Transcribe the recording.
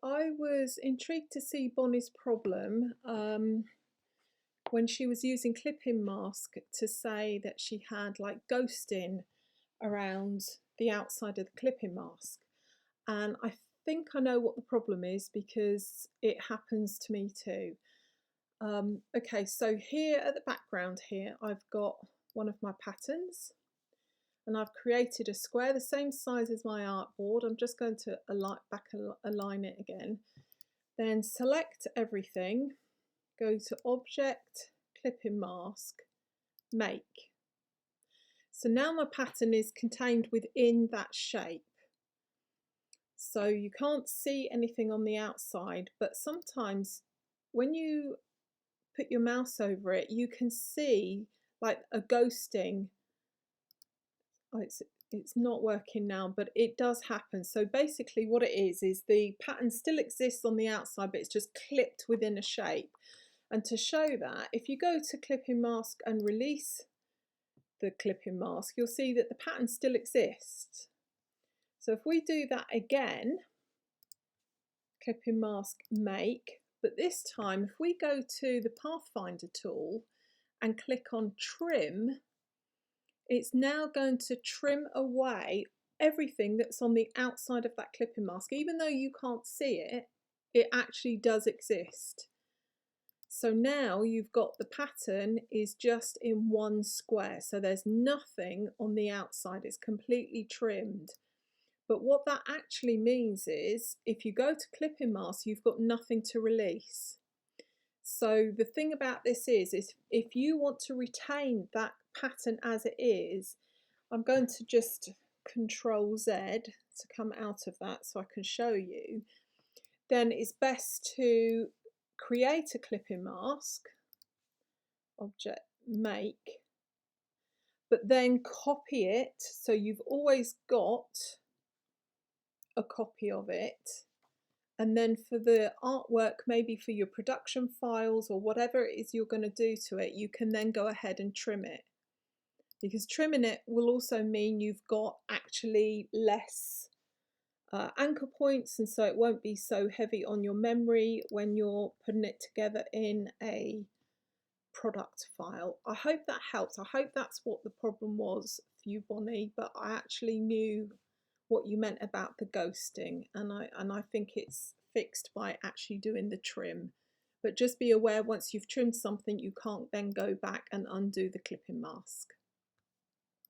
I was intrigued to see Bonnie's problem when she was using clipping mask to say that she had like ghosting around the outside of the clipping mask. And I think I know what the problem is because it happens to me too. Okay, so here at the background here, I've got one of my patterns and I've created a square the same size as my artboard. I'm just going to align it again. Then select everything, go to Object, Clipping Mask, Make. So now my pattern is contained within that shape. So you can't see anything on the outside, but sometimes when you put your mouse over it, you can see like a ghosting. Oh, it's not working now, but it does happen. So basically what it is the pattern still exists on the outside, but it's just clipped within a shape. And to show that, if you go to clipping mask and release the clipping mask, you'll see that the pattern still exists. So if we do that again, clipping mask, make, but this time if we go to the Pathfinder tool and click on trim, it's now going to trim away everything that's on the outside of that clipping mask. Even though you can't see it, it actually does exist. So now you've got the pattern is just in one square. So there's nothing on the outside, it's completely trimmed. But what that actually means is if you go to clipping mask, you've got nothing to release. So the thing about this is if you want to retain that pattern as it is, I'm going to just Control Z to come out of that so I can show you. Then it's best to create a clipping mask, Object, Make, but then copy it so you've always got a copy of it. And then for the artwork, maybe for your production files or whatever it is you're going to do to it, you can then go ahead and trim it. Because trimming it will also mean you've got actually less anchor points, and so it won't be so heavy on your memory when you're putting it together in a product file. I hope that helps. I hope that's what the problem was for you, Bonnie, but I actually knew what you meant about the ghosting, and I think it's fixed by actually doing the trim. But just be aware, once you've trimmed something, you can't then go back and undo the clipping mask.